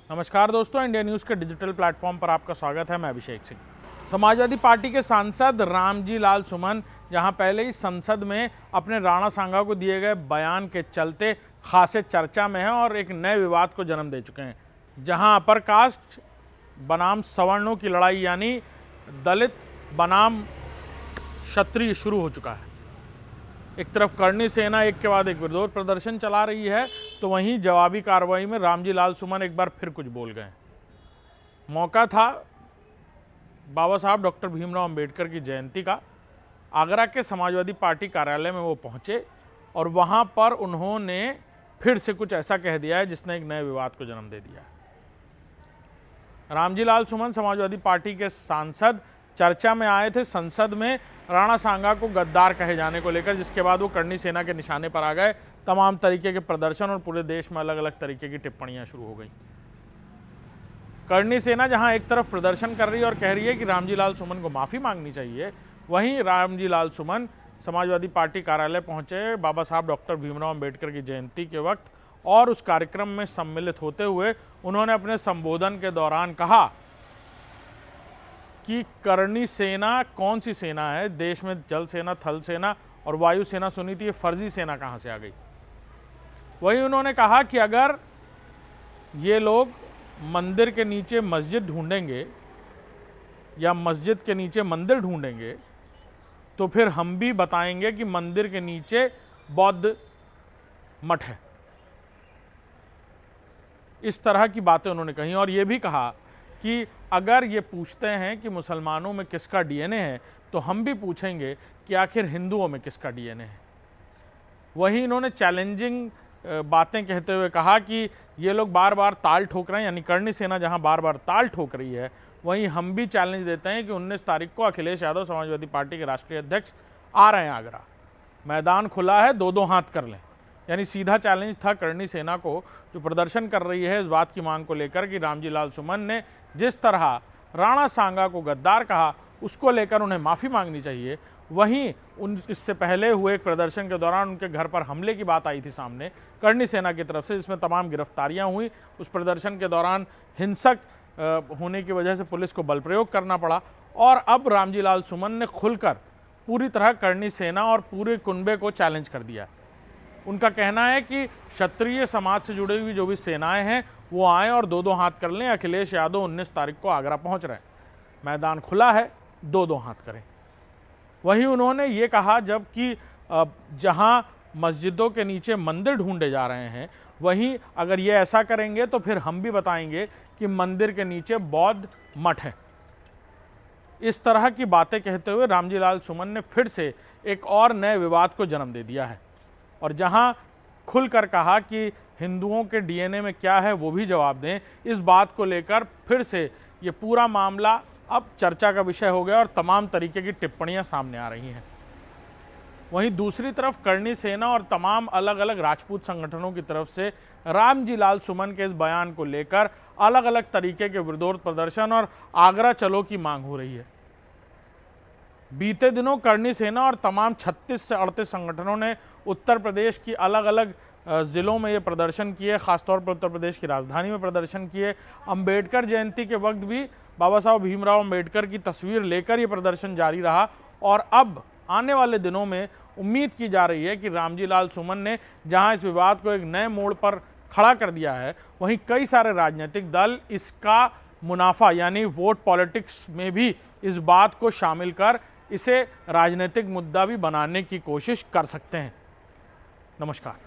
नमस्कार दोस्तों, India news के डिजिटल प्लेटफॉर्म पर आपका स्वागत है। मैं अभिषेक सिंह। समाजवादी पार्टी के सांसद रामजी लाल सुमन जहां पहले ही संसद में अपने राणा सांगा को दिए गए बयान के चलते खासे चर्चा में हैं और एक नए विवाद को जन्म दे चुके हैं, जहां अपर कास्ट बनाम सवर्णों की लड़ाई यानी दलित बनाम क्षत्रिय शुरू हो चुका है। एक तरफ करणी सेना एक के बाद एक विरोध प्रदर्शन चला रही है, तो वहीं जवाबी कार्रवाई में रामजी लाल सुमन एक बार फिर कुछ बोल गए। मौका था बाबा साहब डॉक्टर भीमराव अंबेडकर की जयंती का। आगरा के समाजवादी पार्टी कार्यालय में वो पहुंचे और वहां पर उन्होंने फिर से कुछ ऐसा कह दिया है जिसने एक नए विवाद को जन्म दे दिया है। रामजी लाल सुमन समाजवादी पार्टी के सांसद चर्चा में आए थे संसद में राणा सांगा को गद्दार कहे जाने को लेकर, जिसके बाद वो करणी सेना के निशाने पर आ गए। तमाम तरीके के प्रदर्शन और पूरे देश में अलग अलग तरीके की टिप्पणियां शुरू हो गई। करणी सेना जहां एक तरफ प्रदर्शन कर रही है और कह रही है कि रामजी लाल सुमन को माफ़ी मांगनी चाहिए, वहीं रामजी लाल सुमन समाजवादी पार्टी कार्यालय पहुंचे बाबा साहब डॉक्टर भीमराव अंबेडकर की जयंती के वक्त, और उस कार्यक्रम में सम्मिलित होते हुए उन्होंने अपने संबोधन के दौरान कहा कि करणी सेना कौन सी सेना है? देश में जल सेना, थल सेना और वायु सेना सुनी थी, ये फर्जी सेना कहाँ से आ गई? वहीं उन्होंने कहा कि अगर ये लोग मंदिर के नीचे मस्जिद ढूंढेंगे या मस्जिद के नीचे मंदिर ढूंढेंगे, तो फिर हम भी बताएंगे कि मंदिर के नीचे बौद्ध मठ है। इस तरह की बातें उन्होंने कही और ये भी कहा कि अगर ये पूछते हैं कि मुसलमानों में किसका डीएनए है, तो हम भी पूछेंगे कि आखिर हिंदुओं में किसका डीएनए है। वहीं इन्होंने चैलेंजिंग बातें कहते हुए कहा कि ये लोग बार बार ताल ठोक रहे हैं, यानी करणी सेना जहां बार बार ताल ठोक रही है, वहीं हम भी चैलेंज देते हैं कि 19 तारीख को अखिलेश यादव समाजवादी पार्टी के राष्ट्रीय अध्यक्ष आ रहे हैं आगरा। मैदान खुला है, दो दो हाथ कर लें। यानी सीधा चैलेंज था करणी सेना को जो प्रदर्शन कर रही है इस बात की मांग को लेकर कि रामजी लाल सुमन ने जिस तरह राणा सांगा को गद्दार कहा, उसको लेकर उन्हें माफ़ी मांगनी चाहिए। वहीं इससे पहले हुए एक प्रदर्शन के दौरान उनके घर पर हमले की बात आई थी सामने करणी सेना की तरफ से, जिसमें तमाम गिरफ्तारियां हुई। उस प्रदर्शन के दौरान हिंसक होने की वजह से पुलिस को बल प्रयोग करना पड़ा और अब रामजी लाल सुमन ने खुलकर पूरी तरह करणी सेना और पूरे कुनबे को चैलेंज कर दिया। उनका कहना है कि क्षत्रिय समाज से जुड़ी हुई जो भी सेनाएं हैं वो आएँ और दो दो हाथ कर लें। अखिलेश यादव 19 तारीख को आगरा पहुंच रहे हैं, मैदान खुला है, दो दो हाथ करें। वहीं उन्होंने ये कहा जबकि जहां मस्जिदों के नीचे मंदिर ढूंढे जा रहे हैं, वहीं अगर ये ऐसा करेंगे तो फिर हम भी बताएंगे कि मंदिर के नीचे बौद्ध मठ है। इस तरह की बातें कहते हुए रामजी लाल सुमन ने फिर से एक और नए विवाद को जन्म दे दिया है और जहां खुलकर कहा कि हिंदुओं के डीएनए में क्या है वो भी जवाब दें। इस बात को लेकर फिर से ये पूरा मामला अब चर्चा का विषय हो गया और तमाम तरीके की टिप्पणियां सामने आ रही हैं। वहीं दूसरी तरफ करणी सेना और तमाम अलग अलग राजपूत संगठनों की तरफ से रामजी लाल सुमन के इस बयान को लेकर अलग अलग तरीके के विरोध प्रदर्शन और आगरा चलो की मांग हो रही है। बीते दिनों करणी सेना और तमाम 36 से 38 संगठनों ने उत्तर प्रदेश की अलग अलग ज़िलों में ये प्रदर्शन किए, खासतौर पर उत्तर प्रदेश की राजधानी में प्रदर्शन किए। अंबेडकर जयंती के वक्त भी बाबा साहब भीमराव अंबेडकर की तस्वीर लेकर ये प्रदर्शन जारी रहा और अब आने वाले दिनों में उम्मीद की जा रही है कि रामजी लाल सुमन ने जहां इस विवाद को एक नए मोड़ पर खड़ा कर दिया है, वहीं कई सारे राजनीतिक दल इसका मुनाफा यानी वोट पॉलिटिक्स में भी इस बात को शामिल कर इसे राजनीतिक मुद्दा भी बनाने की कोशिश कर सकते हैं। नमस्कार।